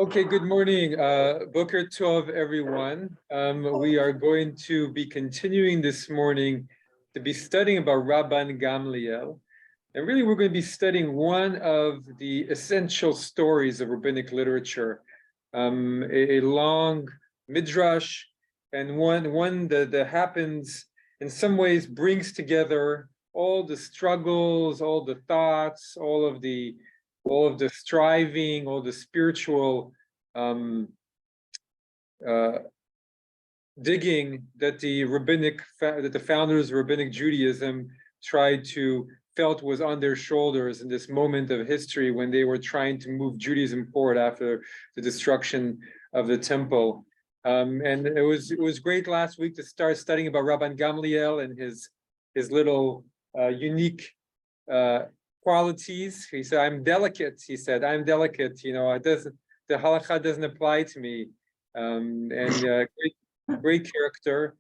Okay, good morning. Boker Tov, everyone. We are going to be continuing this morning to be studying about Rabban Gamliel. And really, we're going to be studying one of the essential stories of rabbinic literature, a long midrash, and one that happens, in some ways, brings together all the struggles, all the thoughts, all of the striving, all the spiritual digging that the founders of Rabbinic Judaism felt was on their shoulders in this moment of history when they were trying to move Judaism forward after the destruction of the temple. And it was great last week to start studying about Rabban Gamliel and his little unique qualities. He said, "I'm delicate." He said, "I'm delicate. You know, the halakha doesn't apply to me." Great character.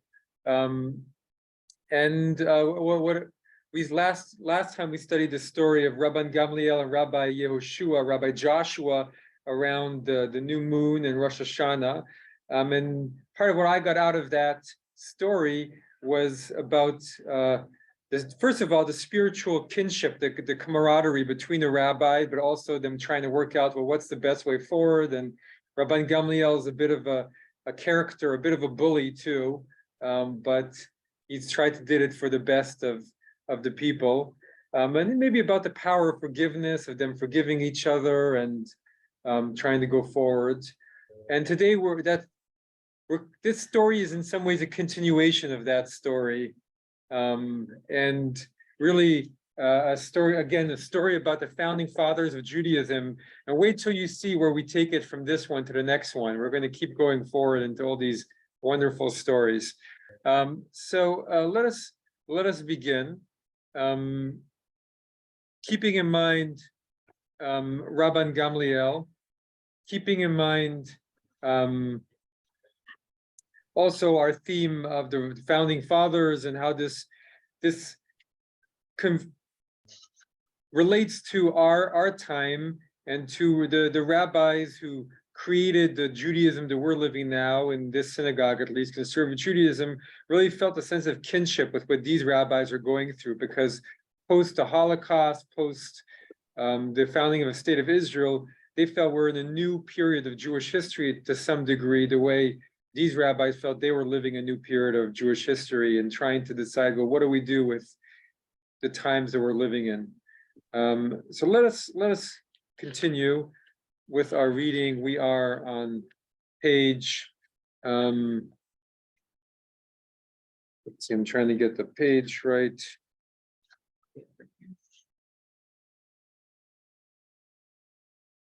Last time we studied the story of Rabban Gamliel and Rabbi Yehoshua, Rabbi Joshua, around the new moon and Rosh Hashanah. And part of what I got out of that story was about first of all, the spiritual kinship, the camaraderie between the rabbis, but also them trying to work out, well, what's the best way forward? And Rabban Gamliel is a bit of a character, a bit of a bully too, but he's tried to do it for the best of the people. And maybe about the power of forgiveness, of them forgiving each other and trying to go forward. And today this story is in some ways a continuation of that story. And really a story about the founding fathers of Judaism. And wait till you see where we take it from this one to the next one. We're going to keep going forward into all these wonderful stories. So let us begin. Keeping in mind Rabban Gamliel, keeping in mind also our theme of the founding fathers and how this relates to our time and to the rabbis who created the Judaism that we're living now in this synagogue, at least conservative Judaism, really felt a sense of kinship with what these rabbis are going through, because post the Holocaust, post the founding of the state of Israel, they felt we're in a new period of Jewish history to some degree, the way these rabbis felt they were living a new period of Jewish history and trying to decide, well, what do we do with the times that we're living in? So let us continue with our reading. We are on page, let's see, I'm trying to get the page right.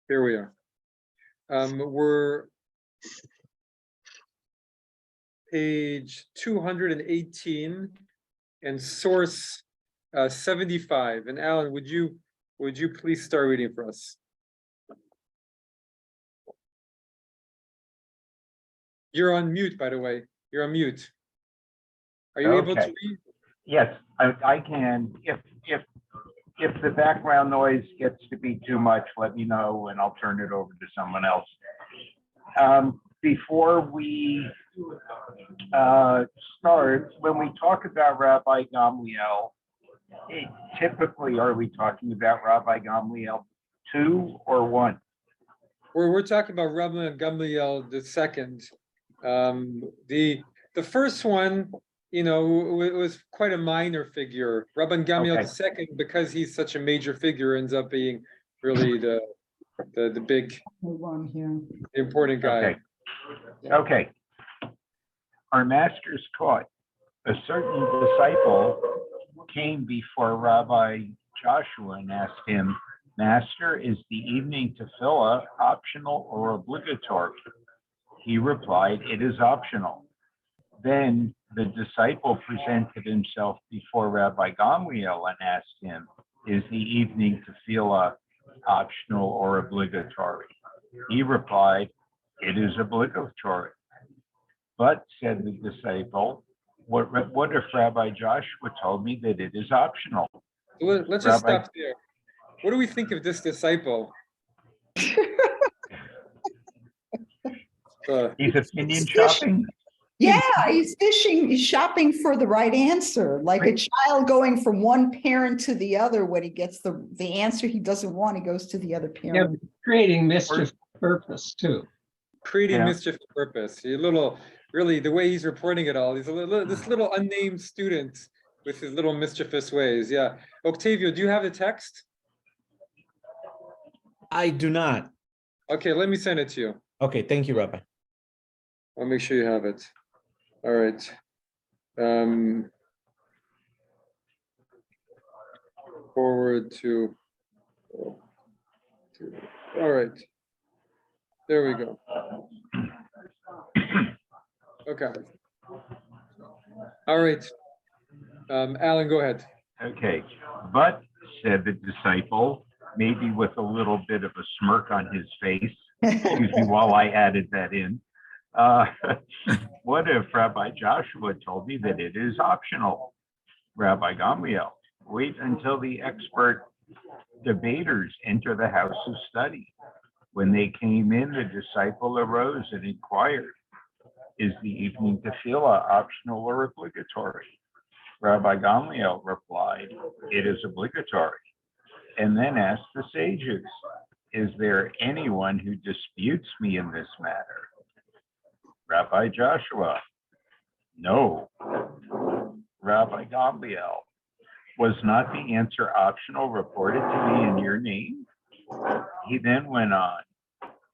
Here we are. We're page 218 and source 75. And Alan, would you please start reading for us? You're on mute, by the way. You're on mute. Are you able to read? Yes, I can. If the background noise gets to be too much, let me know and I'll turn it over to someone else. Before we start, when we talk about Rabbi Gamliel, typically are we talking about Rabbi Gamliel 2 or 1? We're talking about Rabban Gamliel the second. The first one, you know, it was quite a minor figure. Rabban Gamliel the second, because he's such a major figure, ends up being really the big one here, the important guy. Okay. Our masters taught a certain disciple came before Rabbi Joshua and asked him, "Master, is the evening tefillah optional or obligatory?" He replied, "It is optional." Then the disciple presented himself before Rabbi Gamliel and asked him, "Is the evening tefillah optional or obligatory?" He replied, "It is obligatory." "But," said the disciple, what if Rabbi Joshua told me that it is optional?" Let's just stop there. What do we think of this disciple? He's opinion He's shopping? Yeah, he's fishing, he's shopping for the right answer, like a child going from one parent to the other. When he gets the answer he doesn't want, he goes to the other Yeah, parent. creating mischief purpose too. Creating Yeah. mischief for purpose. A little, really, the way he's reporting it all, he's this little unnamed student with his little mischievous ways. Yeah. Octavio, do you have the text? I do not. Okay, let me send it to you. Okay, thank you, Rabbi. I'll make sure you have it. All right. Forward to, all right. There we go. Okay. All right. Alan, go ahead. Okay, but, said the disciple, maybe with a little bit of a smirk on his face, excuse me, while I added that in. What if Rabbi Joshua told me that it is optional? Rabbi Gamliel, wait until the expert debaters enter the house of study. When they came in, the disciple arose and inquired, is the evening tefillah optional or obligatory? Rabbi Gamliel replied, it is obligatory. And then asked the sages, is there anyone who disputes me in this matter? Rabbi Joshua, no. Rabbi Gamliel, was not the answer optional reported to me in your name? He then went on,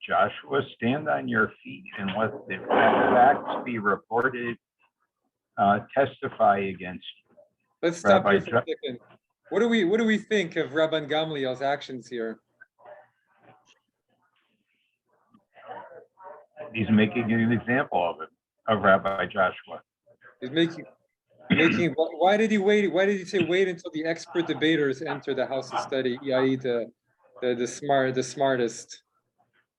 Joshua, stand on your feet and let the facts be reported, testify against you. Let's stop Rabbi here for a second. What do we think of Rabban Gamliel's actions here? He's making an example of it, of Rabbi Joshua. He's making. Why did he wait? Why did he say wait until the expert debaters enter the house of study? I.e., the smartest.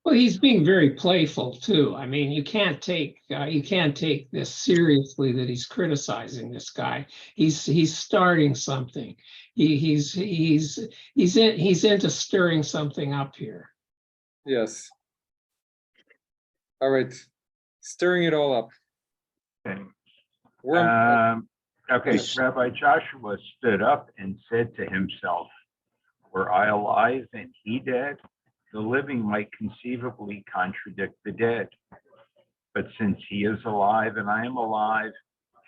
Well, he's being very playful too. I mean, you can't take this seriously that he's criticizing this guy. He's starting something. He's into stirring something up here. Yes. All right, stirring it all up. Okay. We're Okay, Rabbi Joshua stood up and said to himself, were I alive and he dead, the living might conceivably contradict the dead. But since he is alive and I am alive,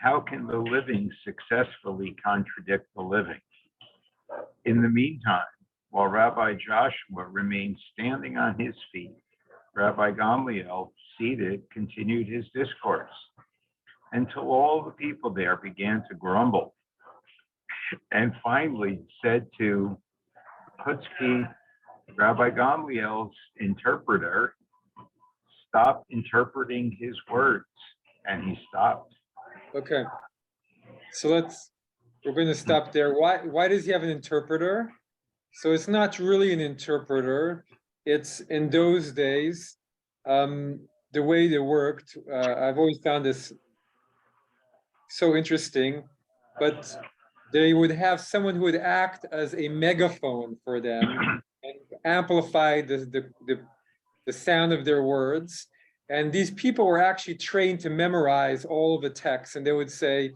how can the living successfully contradict the living? In the meantime, while Rabbi Joshua remained standing on his feet, Rabbi Gamliel, seated, continued his discourse until all the people there began to grumble and finally said to Putzki, Rabbi Gamliel's interpreter, stop interpreting his words. And he stopped. okay. So we're going to stop there. Why does he have an interpreter? So it's not really an interpreter. It's in those days, the way they worked. I've always found this so interesting, but they would have someone who would act as a megaphone for them and amplify the sound of their words. And these people were actually trained to memorize all of the texts, and they would say,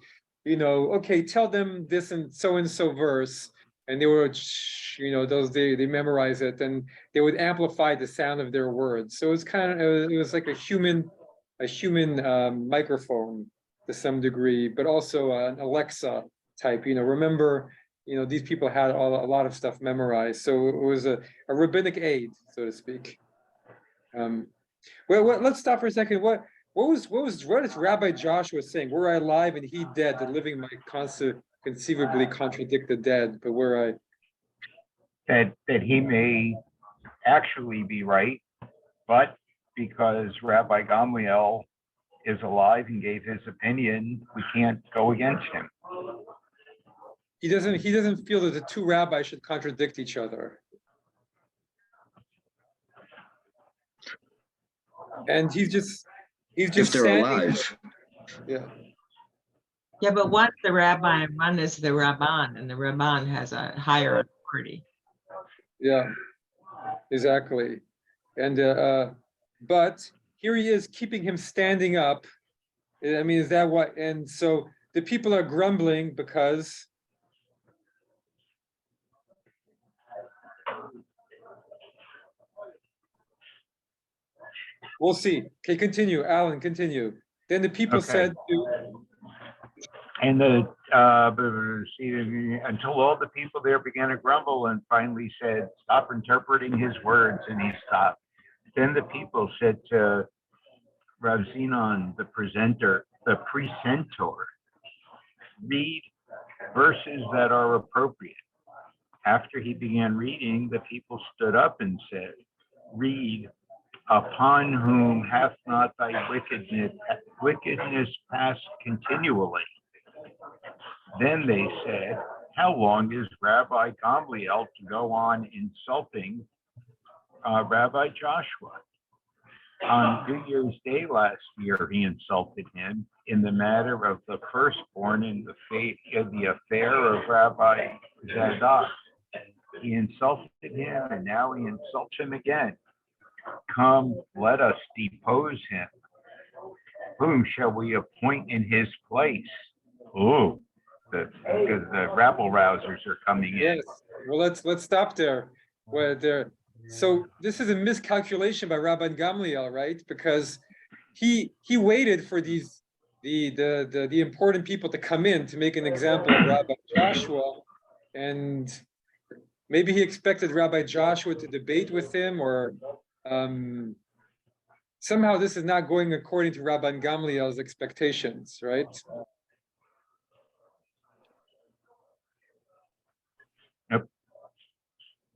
okay, tell them this and so verse, and they would, they memorize it, and they would amplify the sound of their words. So it was like a human microphone to some degree, but also an Alexa type. Remember, these people had a lot of stuff memorized, so it was a rabbinic aid, so to speak. Well, let's stop for a second. What is Rabbi Joshua saying? Were I alive and he dead, the living might conceivably contradict the dead, but were I That he may actually be right, but because Rabbi Gamliel is alive and gave his opinion, we can't go against him. He doesn't feel that the two rabbis should contradict each other. And he's just If they're standing alive. there. Yeah. Yeah, but one's the rabbi and one is the Rabban, and the Rabban has a higher authority. Yeah, exactly. And but here he is keeping him standing up. I mean, is that what? And so the people are grumbling because we'll see. Okay, continue, Alan, continue. Then the people Okay. said And until all the people there began to grumble and finally said, "Stop interpreting his words," and he stopped. Then the people said to Rav Zinon, the precentor, read verses that are appropriate. After he began reading, the people stood up and said, "Read, upon whom hath not thy wickedness passed continually?" Then they said, "How long is Rabbi Gamliel to go on insulting Rabbi Joshua? On New Year's Day last year, he insulted him in the matter of the firstborn in the affair of Rabbi Zadok. He insulted him, and now he insults him again. Come, let us depose him. Whom shall we appoint in his place?" Oh, because the rabble rousers are coming in. yes. Well, let's stop there. Where there. So this is a miscalculation by Rabban Gamliel, right? Because he waited for these the important people to come in to make an example of Rabbi Joshua, and maybe he expected Rabbi Joshua to debate with him, or somehow this is not going according to Rabban Gamliel's expectations, right? Yep.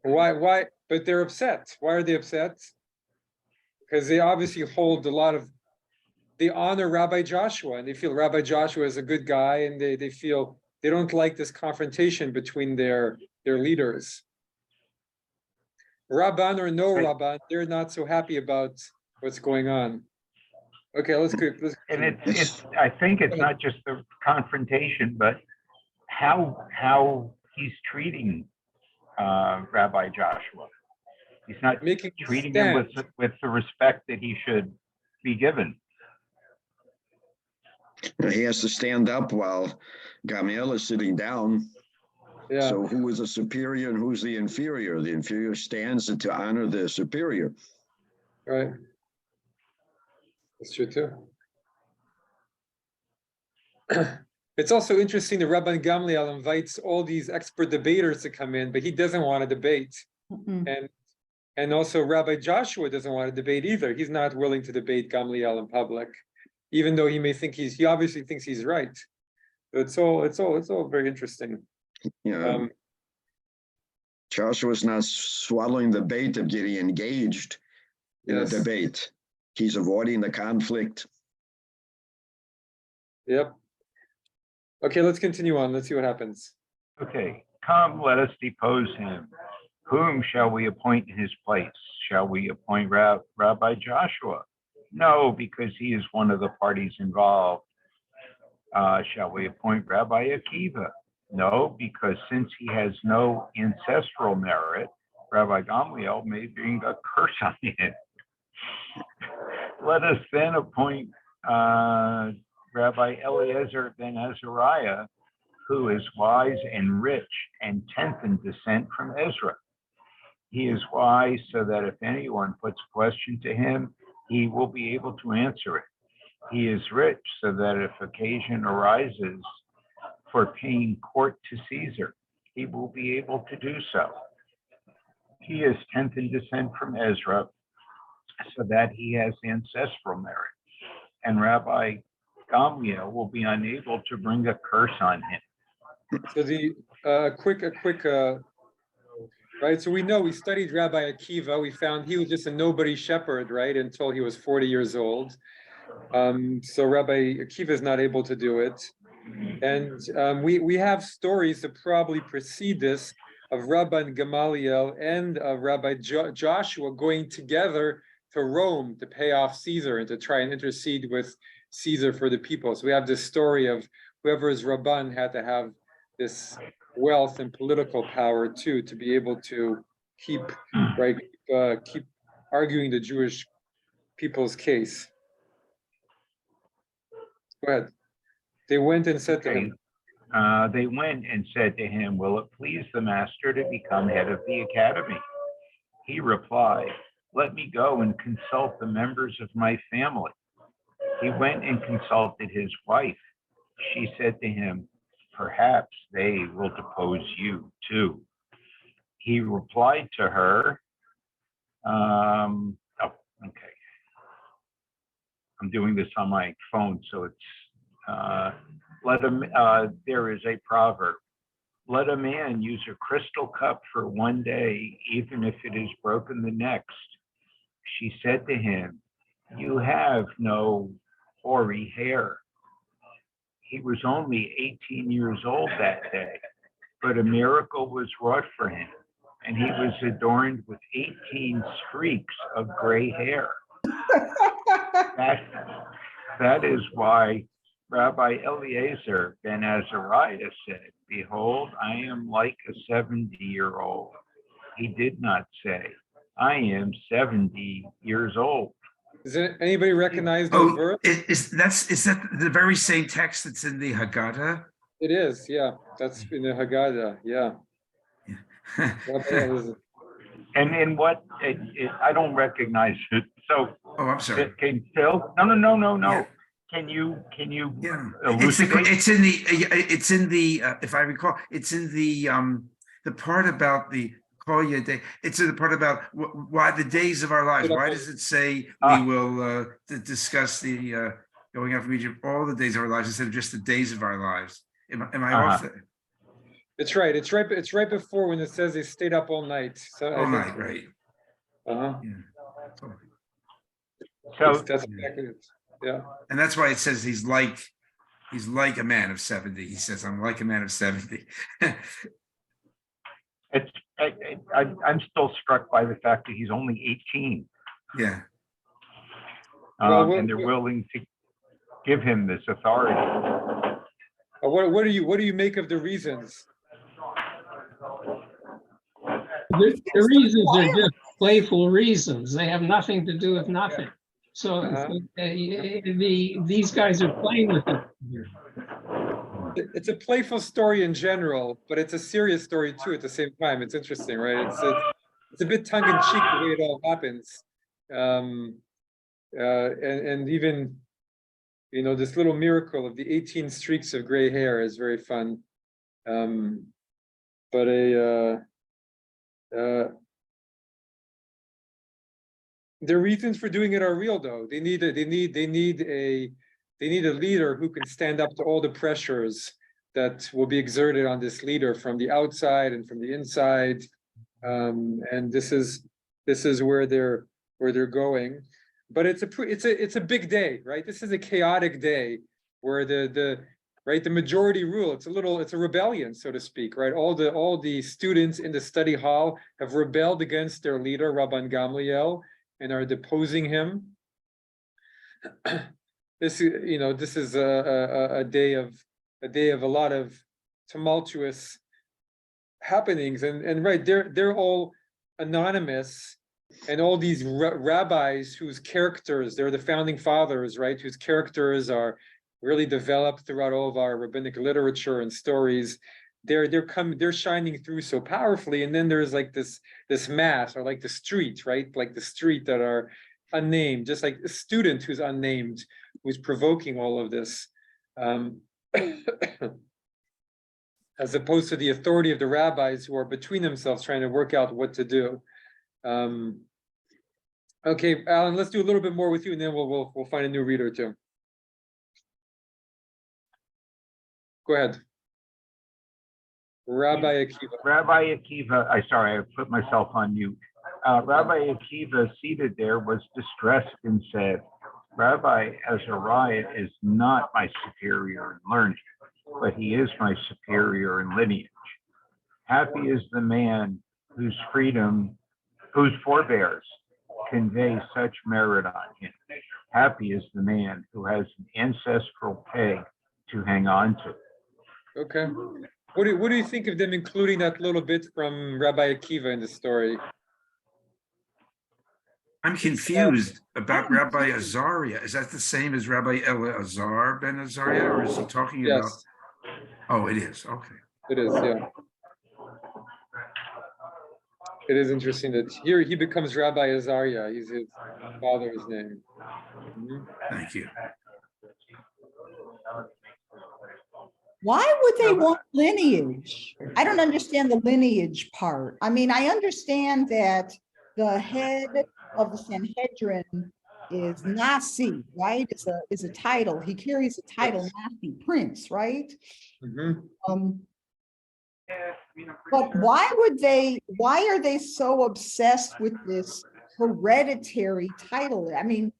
Why? But they're upset. Why are they upset? Because they obviously hold they honor Rabbi Joshua, and they feel Rabbi Joshua is a good guy, and they feel they don't like this confrontation between their leaders. Rabban or no Rabban, they're not so happy about what's going on. Okay, let's go. And it's I think it's not just the confrontation, but how he's treating Rabbi Joshua. He's not making treating him with the respect that he should be given. He has to stand up while Gamliel is sitting down. Yeah. So who is the superior and who's the inferior? The inferior stands to honor the superior. Right. That's true too. It's also interesting that Rabban Gamliel invites all these expert debaters to come in, but he doesn't want to debate. And also Rabbi Joshua doesn't want to debate either. He's not willing to debate Gamliel in public, even though he may think he obviously thinks he's right. It's all very interesting. Yeah. Joshua's not swallowing the bait of getting engaged in a debate. He's avoiding the conflict. Yep. Okay, let's continue on. Let's see what happens. Okay, come, let us depose him. Whom shall we appoint in his place? Shall we appoint Rabbi Joshua? No, because he is one of the parties involved. Shall we appoint Rabbi Akiva? No, because since he has no ancestral merit, Rabbi Gamliel may bring a curse on him. Let us then appoint Rabbi Eliezer ben Azariah, who is wise and rich and 10th in descent from Ezra. He is wise so that if anyone puts a question to him, he will be able to answer it. He is rich so that if occasion arises for paying court to Caesar, he will be able to do so. He is 10th in descent from Ezra so that he has ancestral merit. And Rabbi Gamliel will be unable to bring a curse on him. So the quick right. So we studied Rabbi Akiva. We found he was just a nobody shepherd, right, until he was 40 years old. So Rabbi Akiva is not able to do it. And we have stories that probably precede this of Rabban Gamliel and Rabbi Joshua going together to Rome to pay off Caesar and to try and intercede with Caesar for the people. So we have this story of whoever is Rabban had to have this wealth and political power too, to be able to keep arguing the Jewish people's case. Go ahead. They went and said to Okay. him, They went and said to him, "Will it please the master to become head of the academy?" He replied, "Let me go and consult the members of my family." He went and consulted his wife. She said to him, "Perhaps they will depose you too." He replied to her, okay. I'm doing this on my phone, so it's, there is a proverb. Let a man use a crystal cup for one day, even if it is broken the next. She said to him, "You have no hoary hair." He was only 18 years old that day, but a miracle was wrought for him, and he was adorned with 18 streaks of gray hair. That is why Rabbi Eliezer ben Azariah said, "Behold, I am like a 70-year-old." He did not say, "I am 70 years old." does anybody recognize those Oh, verse? is that the very same text that's in the Haggadah? It is, yeah. That's in the Haggadah, yeah. Rabbi Eliezer. And in what, I don't recognize it. So Oh, I'm sorry. can Phil? No. Yeah. Can you Yeah, elucidate? it's in the if I recall, it's in the part about the Kol Yedei. It's in the part about why the days of our lives. Why does it say we will discuss the going out from Egypt all the days of our lives instead of just the days of our lives? Am I off there? It's right. It's right before when it says they stayed up all night. So All night, right? Uh-huh. Yeah. So That's exactly it. Yeah. And that's why it says he's like a man of 70. He says, "I'm like a man of 70." I'm still struck by the fact that he's only 18. Yeah. And they're willing to give him this authority. What do you make of the reasons? The reasons are just playful reasons. They have nothing to do with nothing. So these guys are playing with it. It's a playful story in general, but it's a serious story too at the same time. It's interesting, right? It's a bit tongue in cheek the way it all happens. And even, you know, this little miracle of the 18 streaks of gray hair is very fun. But the reasons for doing it are real, though. They need a leader who can stand up to all the pressures that will be exerted on this leader from the outside and from the inside. And this is where they're going. But it's a big day, right? This is a chaotic day where the majority rule. It's a rebellion, so to speak, right? All the students in the study hall have rebelled against their leader, Rabban Gamliel, and are deposing him. This is a day of a lot of tumultuous happenings, and right, they're all anonymous, and all these rabbis whose characters, they're the founding fathers, right? Whose characters are really developed throughout all of our rabbinic literature and stories. They're shining through so powerfully, and then there's like this mass, or like the street, right? Like the street that are unnamed, just like a student who's unnamed, who's provoking all of this, as opposed to the authority of the rabbis who are between themselves trying to work out what to do. Okay, Alan, let's do a little bit more with you, and then we'll find a new reader too. Go ahead. Rabbi Akiva. I put myself on mute. Rabbi Akiva, seated there, was distressed and said, "Rabbi Azariah is not my superior in learning, but he is my superior in lineage. Happy is the man whose forebears convey such merit on him. Happy is the man who has an ancestral peg to hang on to." Okay. What do you think of them including that little bit from Rabbi Akiva in the story? I'm confused about I'm Rabbi too. Azariah. Is that the same as Rabbi Eleazar ben Azariah, or is he talking about? Yes, Oh, it is. Okay. it is, yeah. It is interesting that here he becomes Rabbi Azariah. He's his father's name. Mhm. Thank you. Why would they want lineage? I don't understand the lineage part. I mean, I understand that the head of the Sanhedrin is Nasi, right? Is a title. He carries a title, Nasi, prince, right? Mhm. But why are they so obsessed with this hereditary title? I mean,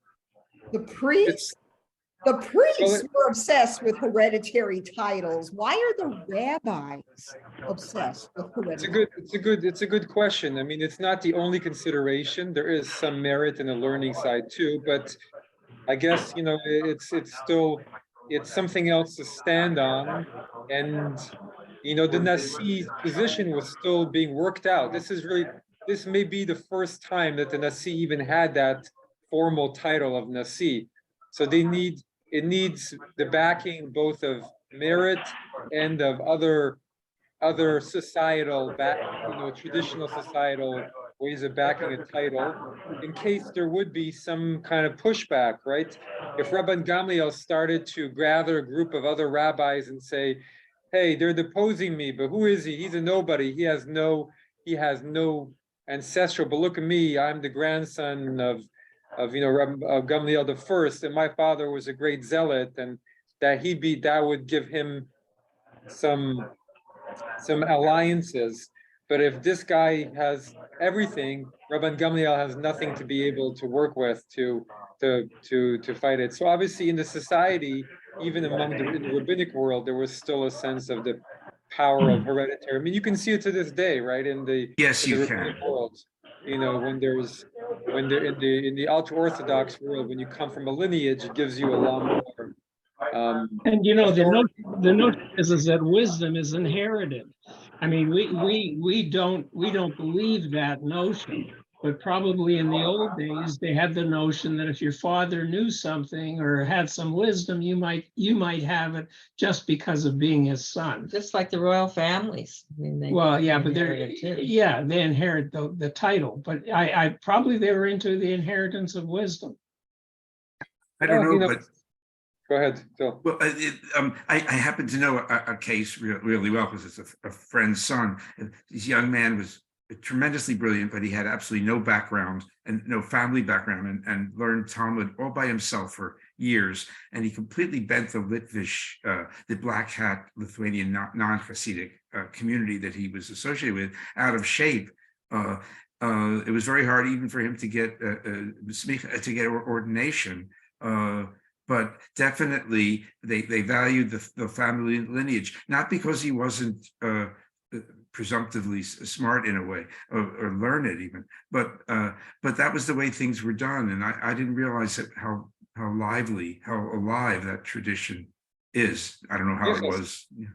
the priests Well, were obsessed with hereditary titles. Why are the rabbis obsessed with hereditary? it's a good question. I mean, it's not the only consideration. There is some merit in the learning side too, but I guess, it's something else to stand on. And, the Nasi position was still being worked out. This may be the first time that the Nasi even had that formal title of Nasi. So it needs the backing both of merit and of other societal traditional societal ways of backing a title, in case there would be some kind of pushback, right? If Rabban Gamliel started to gather a group of other rabbis and say, hey, they're deposing me, but who is he? He's a nobody. He has no ancestral, but look at me, I'm the grandson of Gamliel the first, and my father was a great zealot, and that would give him some alliances. But if this guy has everything, Rabban Gamliel has nothing to be able to work with to fight it. So obviously in the society, even in the rabbinic world, there was still a sense of the power of hereditary. I mean, you can see it to this day, right? Yes, In the you rabbinic can. world, when they're in the ultra orthodox world, when you come from a lineage, it gives you a lot more And the authority. notion is that wisdom is inherited. I mean, we don't believe that notion, but probably in the old days they had the notion that if your father knew something or had some wisdom, you might have it just because of being his son. Just like the royal families. I mean, Well, yeah, but inherit it too. they inherit the title, but I probably they were into the inheritance of wisdom. I don't Well, know, but go ahead, Phil. well, I happen to know a case really well because it's a friend's son. And this young man was tremendously brilliant, but he had absolutely no background and no family background, and learned Talmud all by himself for years. And he completely bent the Litvish, the black hat Lithuanian non-Hasidic community that he was associated with out of shape. It was very hard even for him to get ordination. But definitely they valued the family lineage, not because he wasn't presumptively smart in a way or learned even, but that was the way things were done. And I didn't realize how alive that tradition is. I don't know how it was. Yeah.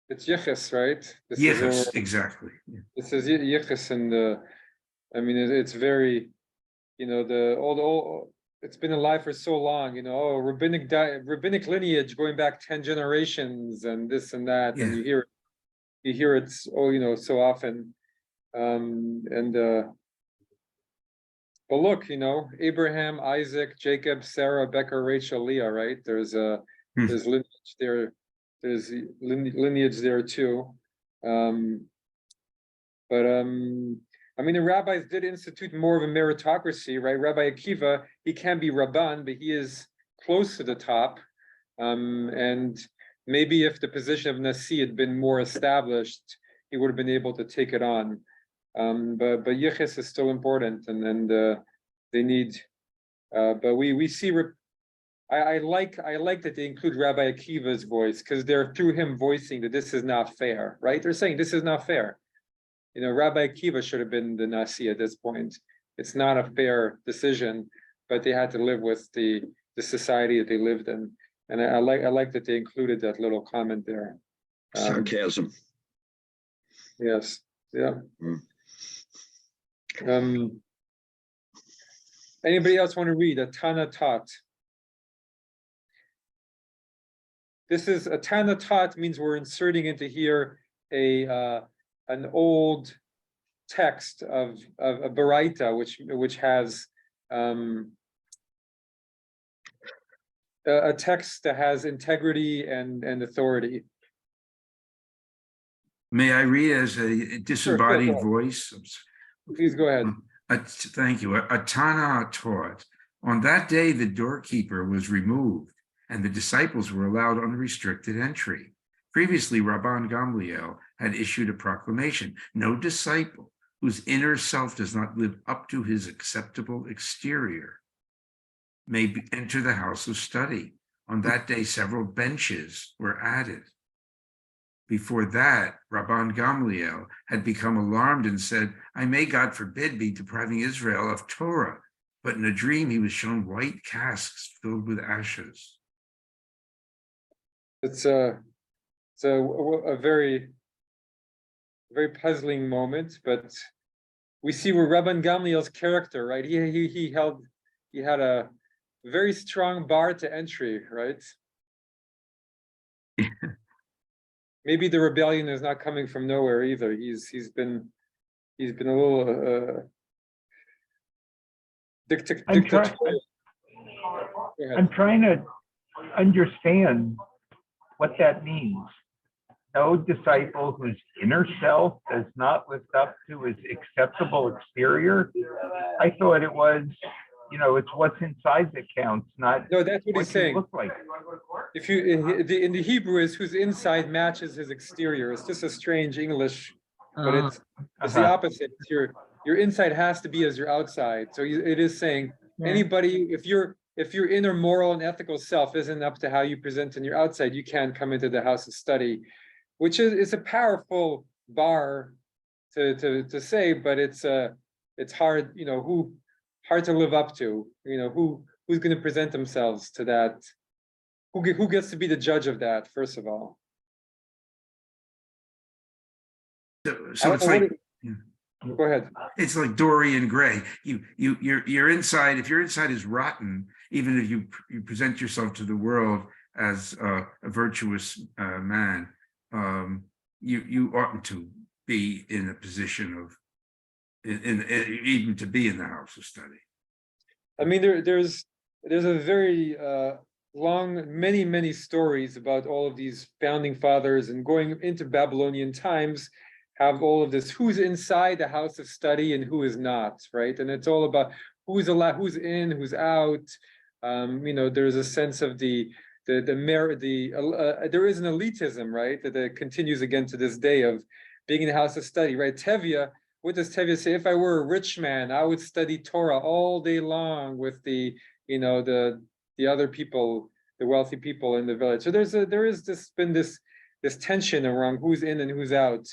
It's Yichus, right? Yes, exactly. Yeah. This is Yichus, and I mean, it's very, it's been alive for so long, rabbinic lineage going back 10 generations and this and that, and Yeah. you hear it so often. But look, Abraham, Isaac, Jacob, Sarah, Becca, Rachel, Leah, right? There's lineage there. There's lineage there too. I mean, the rabbis did institute more of a meritocracy, right? Rabbi Akiva, he can be Rabban, but he is close to the top. And maybe if the position of Nasi had been more established, he would have been able to take it on. But Yichus is still important, and they need. But we see. I like that they include Rabbi Akiva's voice, because they're through him voicing that this is not fair, right? They're saying this is not fair. Rabbi Akiva should have been the Nasi at this point. It's not a fair decision, but they had to live with the society that they lived in, and I like that they included that little comment there. Sarcasm. Yes. Yeah. Anybody else want to read a Tana Tot? This is a Tana Tot means we're inserting into here an old text of a Baraita, which has a text that has integrity and authority. May I read as a disembodied Sure. voice? Please go ahead. Thank you. A Tana taught, on that day the doorkeeper was removed and the disciples were allowed unrestricted entry. Previously, Rabban Gamliel had issued a proclamation: no disciple whose inner self does not live up to his acceptable exterior may enter the house of study. On that day, several benches were added. Before that, Rabban Gamliel had become alarmed and said, I may, God forbid, be depriving Israel of Torah. But in a dream, he was shown white casks filled with ashes. It's a very, very puzzling moment, but we see where Rabban Gamliel's character, right? He had a very strong bar to entry, right? Maybe the rebellion is not coming from nowhere either. He's been a little dictatorial. I'm trying to understand what that means. No disciple whose inner self does not live up to his acceptable exterior. I thought it was, it's what's inside that counts, not No, that's what what he's you saying. look like. If you in the Hebrew is whose inside matches his exterior. It's just a strange English, but it's the opposite. It's your inside has to be as your outside. So it is saying anybody, if your inner moral and ethical self isn't up to how you present in your outside, you can't come into the house of study, which is a powerful bar to say, but it's hard, hard to live up to. Who's going to present themselves to that? Who gets to be the judge of that, first of all? So it's like, Go ahead. It's like Dorian Gray. You're inside. If your inside is rotten, even if you present yourself to the world as a virtuous man, you oughtn't to be in a position of even to be in the house of study. I mean, there's a very long, many stories about all of these founding fathers, and going into Babylonian times, have all of this, who's inside the house of study and who is not, right? And it's all about who's in, who's out. There's a sense of there is an elitism, right? That continues again to this day of being in the house of study, right? Tevye, what does Tevye say? If I were a rich man, I would study Torah all day long with the other people, the wealthy people in the village. So there is this tension around who's in and who's out.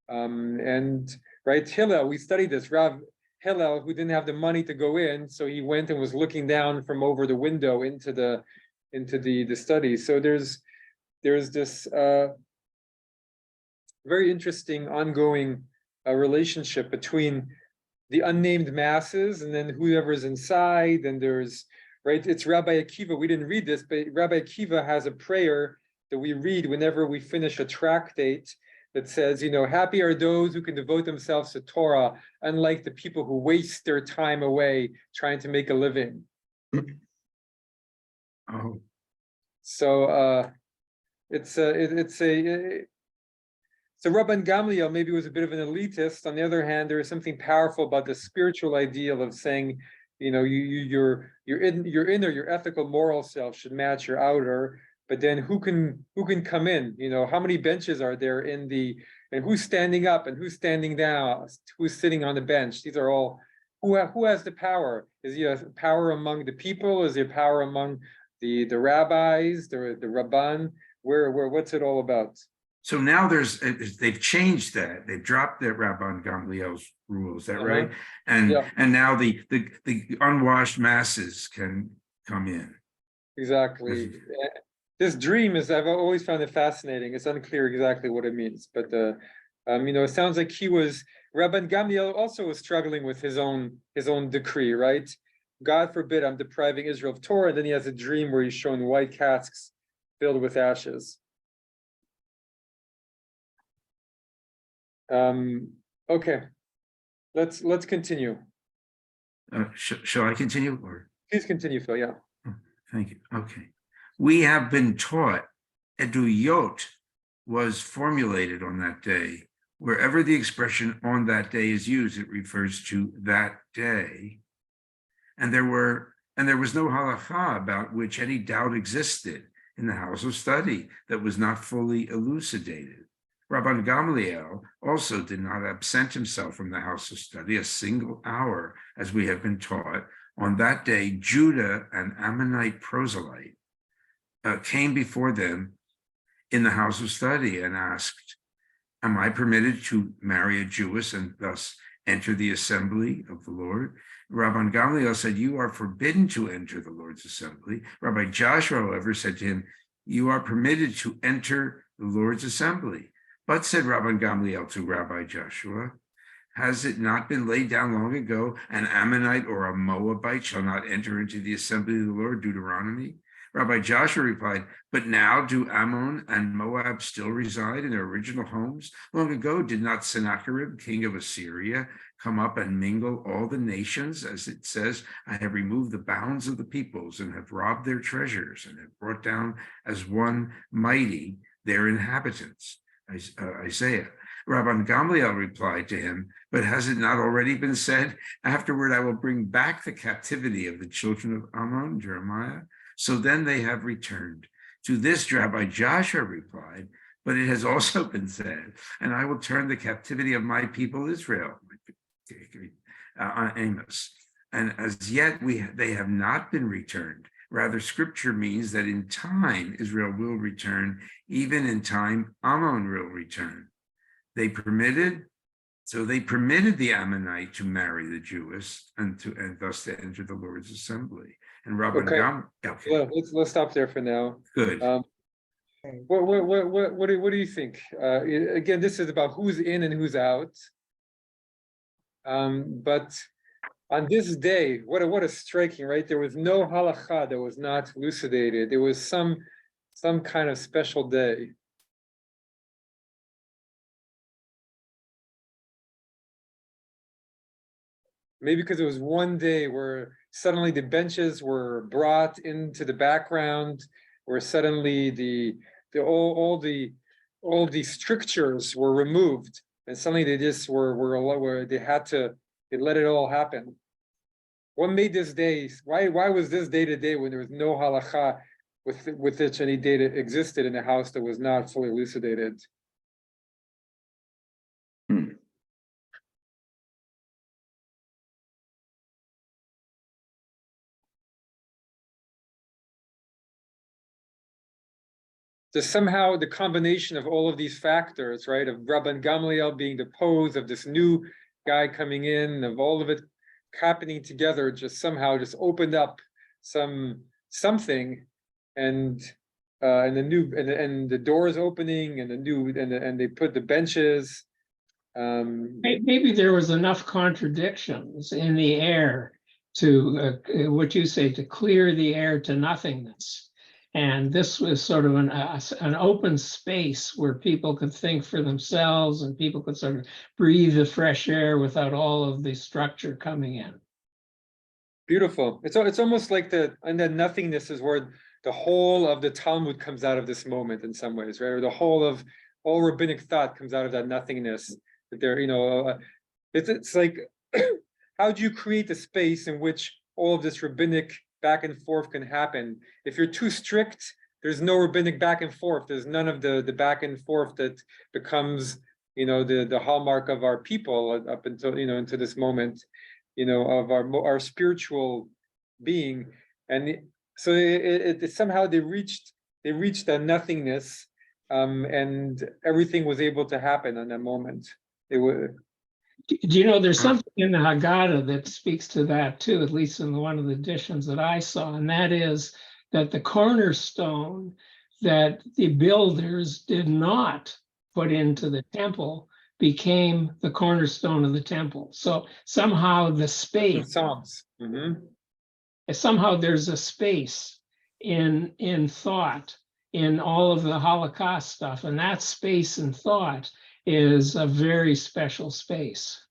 And right, Hillel, we studied this, Rav Hillel, who didn't have the money to go in, so he went and was looking down from over the window into the study. So there's this very interesting ongoing relationship between the unnamed masses and then whoever's inside. And there's, right, it's Rabbi Akiva, we didn't read this, but Rabbi Akiva has a prayer that we read whenever we finish a tractate that says, happy are those who can devote themselves to Torah, unlike the people who waste their time away trying to make a living. Oh. So so Rabban Gamliel maybe was a bit of an elitist. On the other hand, there is something powerful about the spiritual ideal of saying, your inner, your ethical, moral self should match your outer. But then who can come in? How many benches are there and who's standing up and who's standing down? Who's sitting on the bench? These are all who has the power? Is there power among the people? Is there power among the rabbis, the Rabban? Where what's it all about? So now they've changed that. They've dropped that Rabban Gamliel's rule. Is that right? And now the unwashed masses can come in. Exactly. This dream I've always found it fascinating. It's unclear exactly what it means, but it sounds like Rabban Gamliel also was struggling with his own decree, right? God forbid, I'm depriving Israel of Torah. And then he has a dream where he's shown white casks filled with ashes. Okay, let's continue. Shall I continue or? Please continue, Phil. Yeah. Thank you. Okay. We have been taught eduyot was formulated on that day. Wherever the expression on that day is used, it refers to that day. And there was no halakha about which any doubt existed in the house of study that was not fully elucidated. Rabban Gamliel also did not absent himself from the house of study a single hour, as we have been taught. On that day, Judah, an Ammonite proselyte, came before them in the house of study and asked, "Am I permitted to marry a Jewess and thus enter the assembly of the Lord?" Rabban Gamliel said, "You are forbidden to enter the Lord's assembly." Rabbi Joshua, however, said to him, "You are permitted to enter the Lord's assembly." But said Rabban Gamliel to Rabbi Joshua, "Has it not been laid down long ago, an Ammonite or a Moabite shall not enter into the assembly of the Lord," Deuteronomy? Rabbi Joshua replied, "But now do Ammon and Moab still reside in their original homes? Long ago did not Sennacherib, king of Assyria, come up and mingle all the nations? As it says, I have removed the bounds of the peoples and have robbed their treasures and have brought down as one mighty their inhabitants." Isaiah. Rabban Gamliel replied to him, "But has it not already been said, afterward I will bring back the captivity of the children of Ammon," Jeremiah? So then they have returned. To this Rabbi Joshua replied, "But it has also been said, and I will turn the captivity of my people Israel," Amos. "And as yet they have not been returned. Rather, scripture means that in time Israel will return, even in time Ammon will return." They permitted the Ammonite to marry the Jewess and thus to enter the Lord's assembly. And Rabban Okay. Yeah, let's stop there for now. Good. What do you think? Again, this is about who's in and who's out. But on this day, what a striking, right? There was no halakha that was not elucidated. There was some kind of special day. Maybe because it was one day where suddenly the benches were brought into the background, where suddenly all the strictures were removed, and suddenly they just they let it all happen. What made this day? Why was this day to day when there was no halakha with which any data existed in a house that was not fully elucidated? There's somehow the combination of all of these factors, right? Of Rabban Gamliel being deposed, of this new guy coming in, of all of it happening together, just somehow just opened up something, and the doors opening, and they put the benches. Maybe there was enough contradictions in the air to what you say, to clear the air to nothingness. And this was sort of an open space where people could think for themselves and people could sort of breathe the fresh air without all of the structure coming in. Beautiful. It's almost like the nothingness is where the whole of the Talmud comes out of this moment in some ways, right? Or the whole of all rabbinic thought comes out of that nothingness. That there, it's like, how do you create the space in which all of this rabbinic back and forth can happen? If you're too strict, there's no rabbinic back and forth. There's none of the back and forth that becomes, the hallmark of our people up until, into this moment, of our spiritual being. And so it somehow they reached that nothingness, and everything was able to happen in that moment. It would. Do you know there's something in the Haggadah that speaks to that too, at least in one of the editions that I saw, and that is that the cornerstone that the builders did not put into the temple became the cornerstone of the temple. So somehow the space Psalms. somehow there's a space in thought in all of the Holocaust stuff, and that space and thought is a very special space.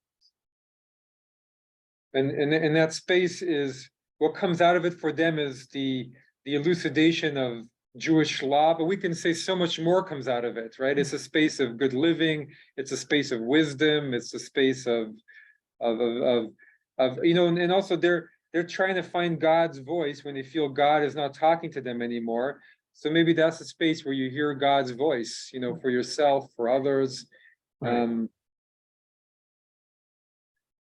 And that space is what comes out of it for them is the elucidation of Jewish law, but we can say so much more comes out of it, right? It's a space of good living, it's a space of wisdom, it's a space of you know, and also they're trying to find God's voice when they feel God is not talking to them anymore. So maybe that's a space where you hear God's voice, you know, for yourself, for others. Right.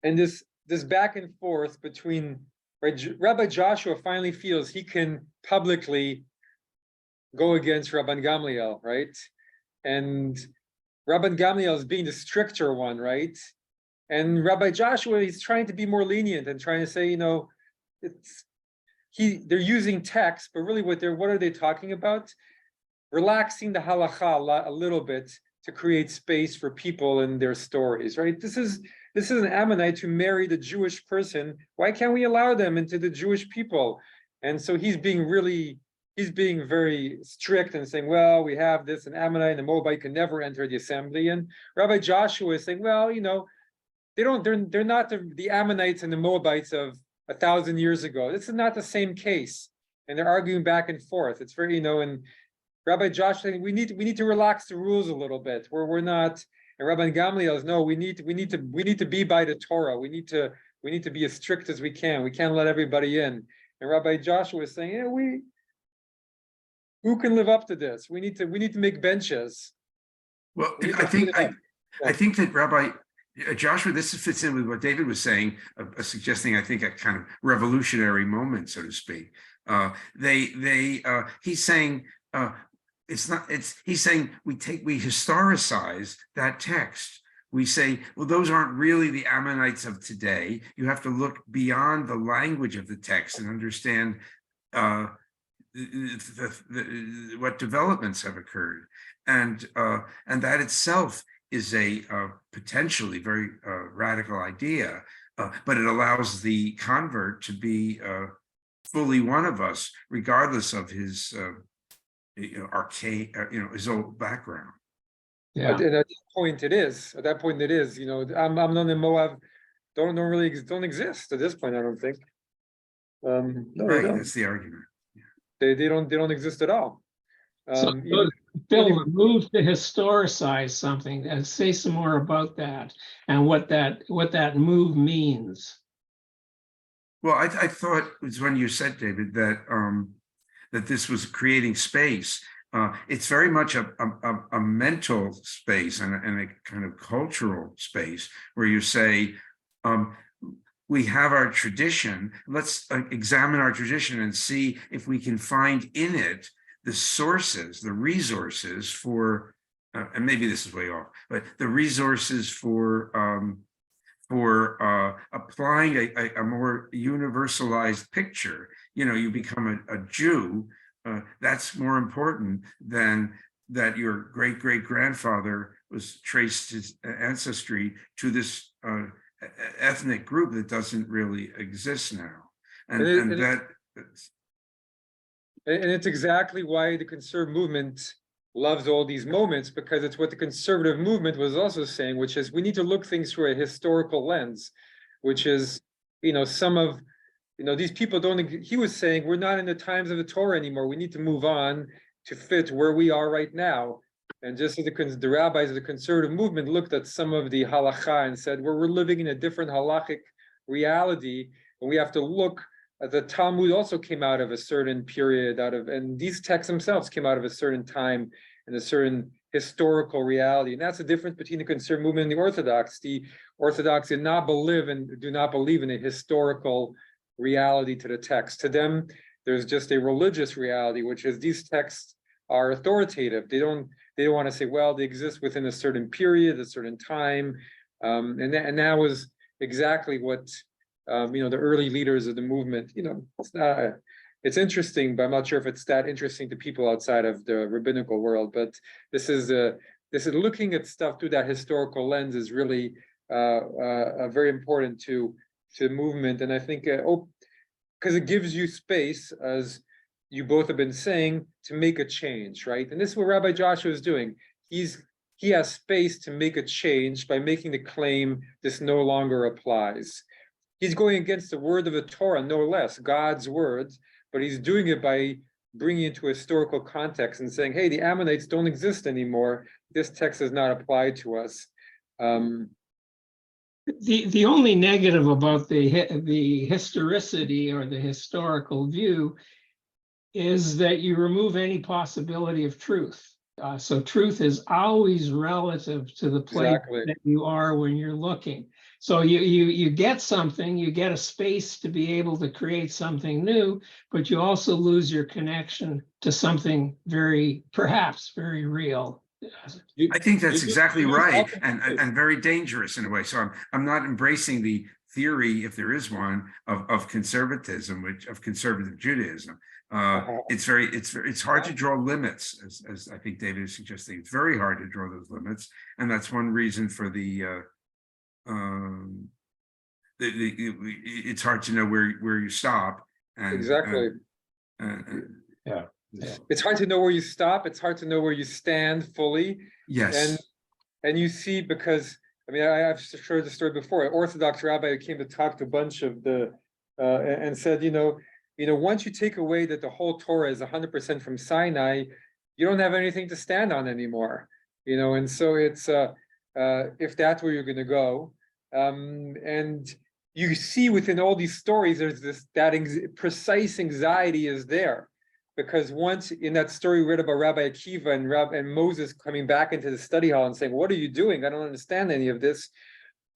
And this back and forth between, right, Rabbi Joshua finally feels he can publicly go against Rabban Gamliel, right? And Rabban Gamliel is being the stricter one, right? And Rabbi Joshua, he's trying to be more lenient and trying to say, you know, they're using text, but really what are they talking about? Relaxing the halacha a little bit to create space for people and their stories, right? This is an Ammonite who married a Jewish person. Why can't we allow them into the Jewish people? And so he's being very strict and saying, well, we have this, an Ammonite and a Moabite can never enter the assembly. And Rabbi Joshua is saying, well, you know, they're not the Ammonites and the Moabites of 1,000 years ago. This is not the same case. And they're arguing back and forth. It's very, you know, and Rabbi Josh saying we need to relax the rules a little bit. We're not, and Rabban Gamliel is no, we need to be by the Torah. We need to be as strict as we can. We can't let everybody in. And Rabbi Joshua is saying, yeah, who can live up to this? We need to make benches. Well, I think that Rabbi Joshua, this fits in with what David was saying, suggesting, I think, a kind of revolutionary moment, so to speak. He's saying he's saying we historicize that text. We say, well, those aren't really the Ammonites of today. You have to look beyond the language of the text and understand what developments have occurred, and that itself is a potentially very radical idea, but it allows the convert to be fully one of us, regardless of his arcane, his old background. Yeah. At that point, it is. At that point, it is. You know, Amnon and Moab don't exist at this point. I don't think. No, Right, that's the argument. They don't exist at all. So, Phil, move to historicize something and say some more about that and what that move means. Well, I thought it was when you said, David, that that this was creating space. It's very much a mental space and a kind of cultural space where you say, we have our tradition. Let's examine our tradition and see if we can find in it the sources, the resources for, and maybe this is way off, but the resources for applying a more universalized picture. You know, you become a Jew. That's more important than that your great-great-grandfather was traced his ancestry to this ethnic group that doesn't really exist now. And it's exactly why the conservative movement loves all these moments, because it's what the conservative movement was also saying, which is we need to look things through a historical lens, which is, you know, some of, you know, these people he was saying, we're not in the times of the Torah anymore. We need to move on to fit where we are right now. And just as the rabbis of the conservative movement looked at some of the halacha and said, we're living in a different halachic reality, and we have to look. The Talmud also came out of a certain period, and these texts themselves came out of a certain time and a certain historical reality. And that's the difference between the conservative movement and the Orthodox. The Orthodox do not believe in a historical reality to the text. To them, there's just a religious reality, which is these texts are authoritative. They don't want to say, well, they exist within a certain period, a certain time. And that was exactly what the early leaders of the movement, it's interesting, but I'm not sure if it's that interesting to people outside of the rabbinical world. But this is looking at stuff through that historical lens is really very important to movement. And I think because it gives you space, as you both have been saying, to make a change, right? And this is what Rabbi Joshua is doing. He has space to make a change by making the claim this no longer applies. He's going against the word of the Torah, no less, God's words, but he's doing it by bringing it to a historical context and saying, hey, the Ammonites don't exist anymore. This text does not apply to us. The only negative about the historicity or the historical view is that you remove any possibility of truth. So truth is always relative to the place Exactly. that you are when you're looking. So you get something, you get a space to be able to create something new, but you also lose your connection to something perhaps very real. I think that's exactly right, ultimate truth. and very dangerous in a way. So I'm not embracing the theory, if there is one, of conservatism, of conservative Judaism. It's hard to draw limits, as I think David is suggesting. It's very hard to draw those limits, and that's one reason for it's hard to know where you stop. And, Exactly. Yeah. It's hard to know where you stop. It's hard to know where you stand fully. yes. And you see, because, I mean, I've shared the story before, an Orthodox rabbi who came to talk to a bunch of and said, once you take away that the whole Torah is 100% from Sinai, you don't have anything to stand on anymore, and so it's, if that's where you're going to go. And you see within all these stories, there's precise anxiety is there. Because once in that story we read about Rabbi Akiva and Moses coming back into the study hall and saying, what are you doing? I don't understand any of this.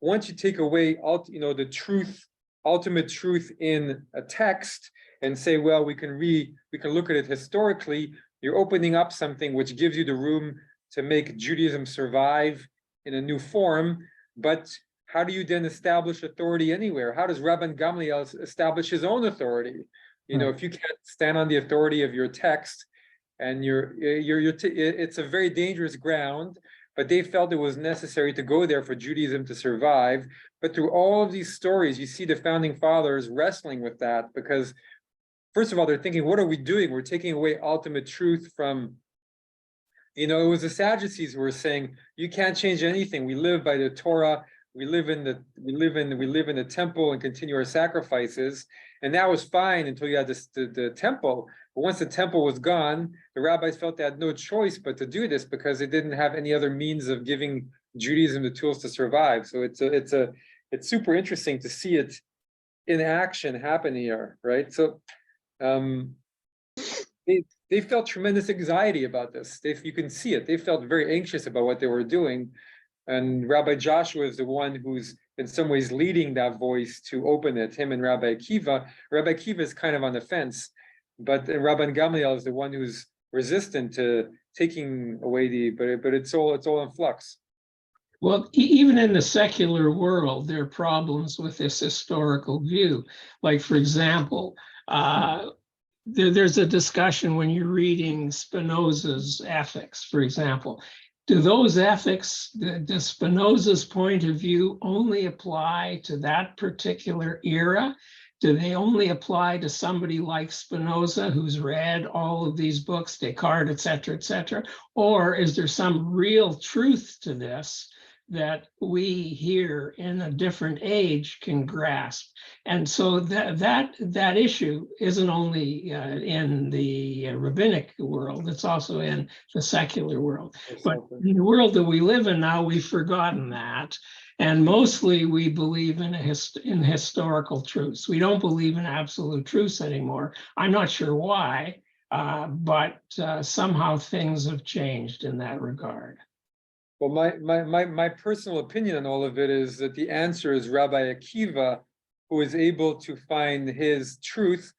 Once you take away the truth, ultimate truth in a text and say, well, we can look at it historically, you're opening up something which gives you the room to make Judaism survive in a new form. But how do you then establish authority anywhere? How does Rabban Gamliel establish his own authority? If you can't stand on the authority of your text, and it's a very dangerous ground, but they felt it was necessary to go there for Judaism to survive. But through all of these stories, you see the founding fathers wrestling with that, because first of all, they're thinking, what are we doing? We're taking away ultimate truth from, it was the Sadducees who were saying, you can't change anything. We live by the Torah. We live in the temple and continue our sacrifices. And that was fine until you had the temple. But once the temple was gone, the rabbis felt they had no choice but to do this, because they didn't have any other means of giving Judaism the tools to survive. So it's super interesting to see it in action happen here, right? So they felt tremendous anxiety about this. You can see it. They felt very anxious about what they were doing. And Rabbi Joshua is the one who's in some ways leading that voice to open it, him and Rabbi Akiva. Rabbi Akiva is kind of on the fence, but Rabban Gamliel is the one who's resistant to taking away but it's all in flux. Well, even in the secular world, there are problems with this historical view. Like, for example, there's a discussion when you're reading Spinoza's ethics, for example. Do those ethics, does Spinoza's point of view only apply to that particular era? Do they only apply to somebody like Spinoza, who's read all of these books, Descartes, et cetera, or is there some real truth to this that we here in a different age can grasp? And so that issue isn't only in the rabbinic world, it's also in the secular world. But in the world that we live in now, we've forgotten that. And mostly we believe in historical truths. We don't believe in absolute truths anymore. I'm not sure why, but somehow things have changed in that regard. Well, my personal opinion on all of it is that the answer is Rabbi Akiva, who is able to find his truth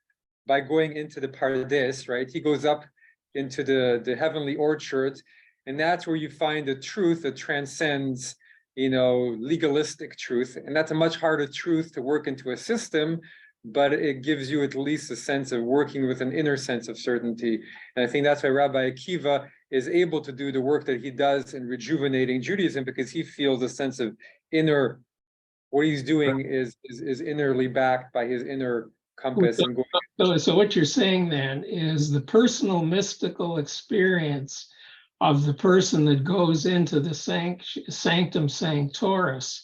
by going into the Pardes, right? He goes up into the heavenly orchard, and that's where you find the truth that transcends, legalistic truth. And that's a much harder truth to work into a system, but it gives you at least a sense of working with an inner sense of certainty. And I think that's why Rabbi Akiva is able to do the work that he does in rejuvenating Judaism, because he feels a sense of what he's doing is innerly backed by his inner compass and going. So what you're saying then is the personal mystical experience of the person that goes into the sanctum sanctoris,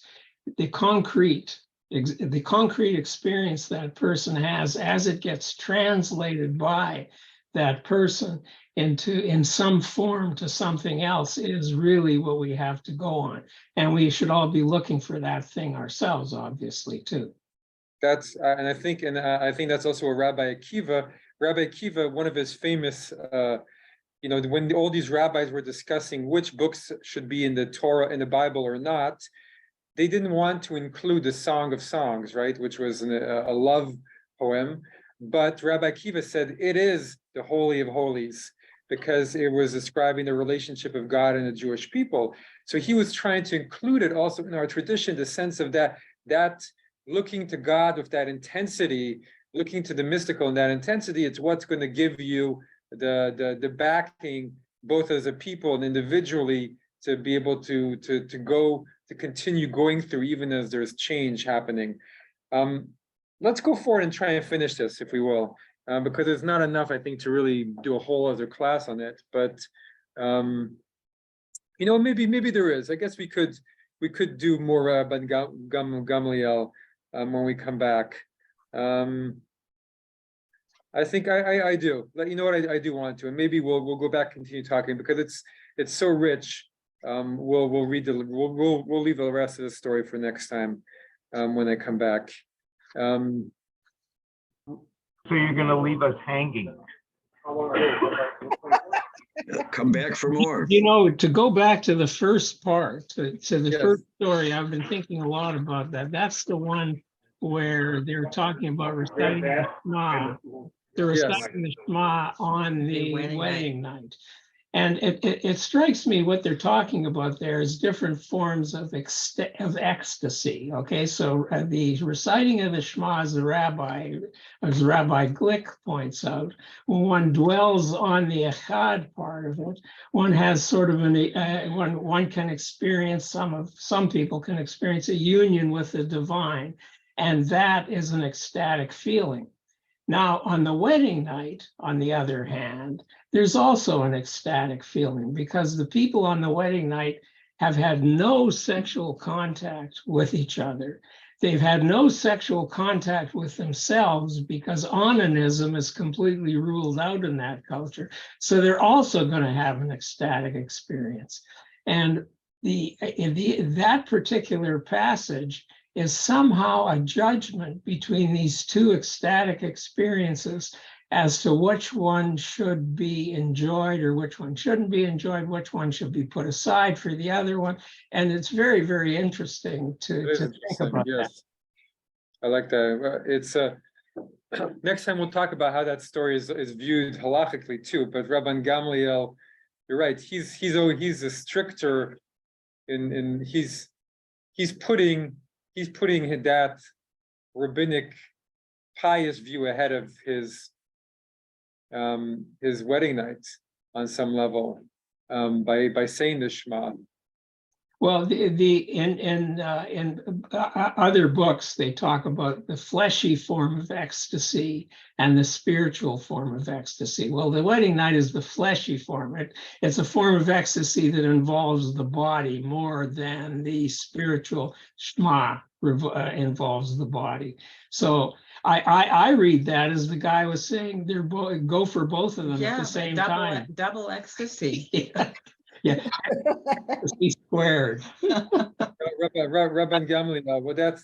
the concrete experience that person has as it gets translated by that person in some form to something else is really what we have to go on. And we should all be looking for that thing ourselves, obviously, too. That's and I think that's also a Rabbi Akiva, one of his famous when all these rabbis were discussing which books should be in the Torah, in the Bible or not, they didn't want to include the Song of Songs, right, which was a love poem. But Rabbi Akiva said it is the Holy of Holies because it was describing the relationship of God and the Jewish people. So he was trying to include it also in our tradition, the sense of that looking to God with that intensity, looking to the mystical in that intensity. It's what's going to give you the backing, both as a people and individually, to be able to continue going through, even as there's change happening. Let's go forward and try and finish this, if we will, because it's not enough, I think, to really do a whole other class on it. But maybe there is. I guess we could do more Rabban Gamliel when we come back. I think I do. You know what, I do want to, and maybe we'll go back, continue talking, because it's so rich. We'll leave the rest of the story for next time when I come back. So you're going to leave us hanging. Come back for more. To go back to the first part, to the Yes. first story, I've been thinking a lot about that. That's the one where they're talking about reciting the Shema. They're reciting the Shema on the wedding night. And it strikes me what they're talking about there is different forms of ecstasy. Okay, so the reciting of the Shema, as Rabbi Glick points out, when one dwells on the echad part of it, one has sort of one can experience, some people can experience a union with the divine, and that is an ecstatic feeling. Now, on the wedding night, on the other hand, there's also an ecstatic feeling because the people on the wedding night have had no sexual contact with each other. They've had no sexual contact with themselves because onanism is completely ruled out in that culture. So they're also going to have an ecstatic experience. And that particular passage is somehow a judgment between these two ecstatic experiences as to which one should be enjoyed or which one shouldn't be enjoyed, which one should be put aside for the other one. And it's very, very interesting to think about that. I like that. It's next time we'll talk about how that story is viewed halachically too. But Rabban Gamliel, you're right. He's a stricter he's putting that rabbinic pious view ahead of his wedding night on some level by saying the Shema. Well, in other books, they talk about the fleshy form of ecstasy and the spiritual form of ecstasy. Well, the wedding night is the fleshy form. It's a form of ecstasy that involves the body more than the spiritual Shema involves the body. So I read that as the guy was saying, go for both of them at the same time. Double ecstasy. Yeah, ecstasy squared. Rabban Gamliel. Well, that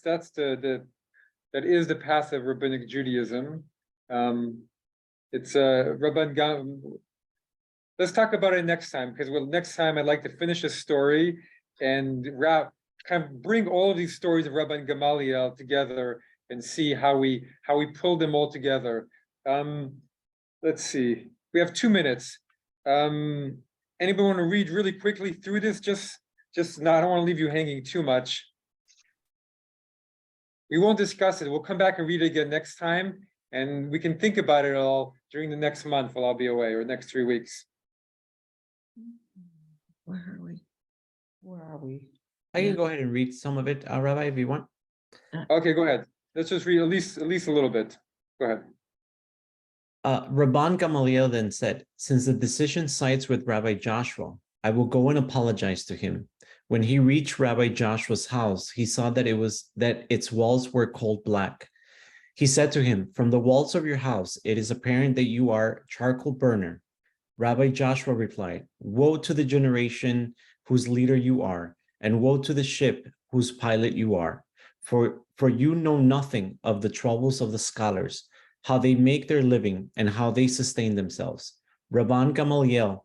is the path of Rabbinic Judaism. It's Rabban Gamliel. Let's talk about it next time, because next time I'd like to finish a story and kind of bring all of these stories of Rabban Gamliel together and see how we pull them all together. Let's see. We have 2 minutes. Anybody want to read really quickly through this? Just no, I don't want to leave you hanging too much. We won't discuss it. We'll come back and read it again next time, and we can think about it all during the next month while I'll be away, or next 3 weeks. Where are we? I can go ahead and read some of it, Rabbi, if you want. Okay, go ahead. Let's just read at least a little bit. Go ahead. Rabban Gamliel then said, since the decision sides with Rabbi Joshua, I will go and apologize to him. When he reached Rabbi Joshua's house, he saw that its walls were coal black. He said to him, from the walls of your house, it is apparent that you are charcoal burner. Rabbi Joshua replied, woe to the generation whose leader you are, and woe to the ship whose pilot you are. For you know nothing of the troubles of the scholars, how they make their living, and how they sustain themselves. Rabban Gamliel,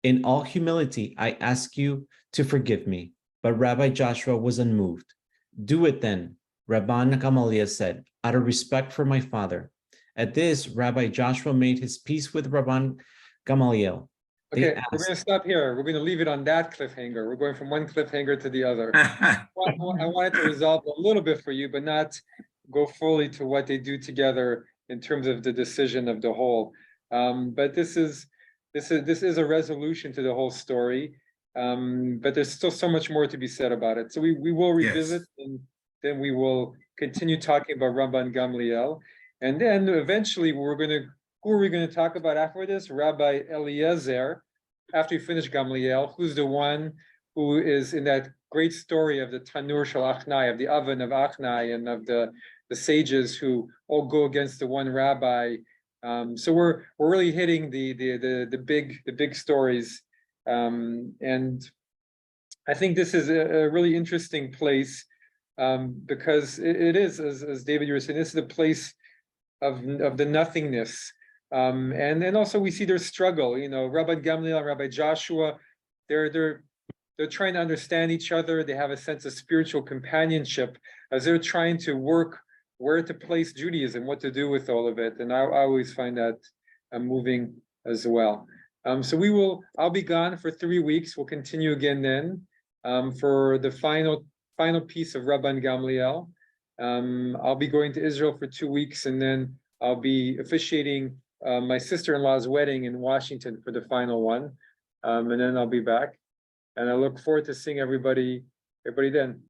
in all humility, I ask you to forgive me. But Rabbi Joshua was unmoved. Do it then, Rabban Gamliel said, out of respect for my father. At this, Rabbi Joshua made his peace with Rabban Gamliel. They Okay, we're going to stop here. We're going to leave it on that cliffhanger. We're going from one cliffhanger to the other. I wanted to resolve a little bit for you, but not go fully to what they do together in terms of the decision of the whole. But this is a resolution to the whole story. But there's still so much more to be said about it. So we will revisit, and then we will continue talking about Rabban Gamliel. And then eventually who are we going to talk about after this? Rabbi Eliezer, after we finish Gamliel, who's the one who is in that great story of the Tanur Shel Achnai, of the oven of Achnai, and of the sages who all go against the one rabbi. So we're really hitting the big stories. And I think this is a really interesting place, because it is, as David, you were saying, this is the place of the nothingness. And then also we see their struggle, you know, Rabban Gamliel and Rabbi Joshua, they're trying to understand each other. They have a sense of spiritual companionship as they're trying to work where to place Judaism, what to do with all of it. And I always find that moving as well. So I'll be gone for 3 weeks. We'll continue again then for the final piece of Rabban Gamliel. I'll be going to Israel for 2 weeks, and then I'll be officiating my sister-in-law's wedding in Washington for the final one. And then I'll be back. And I look forward to seeing everybody then.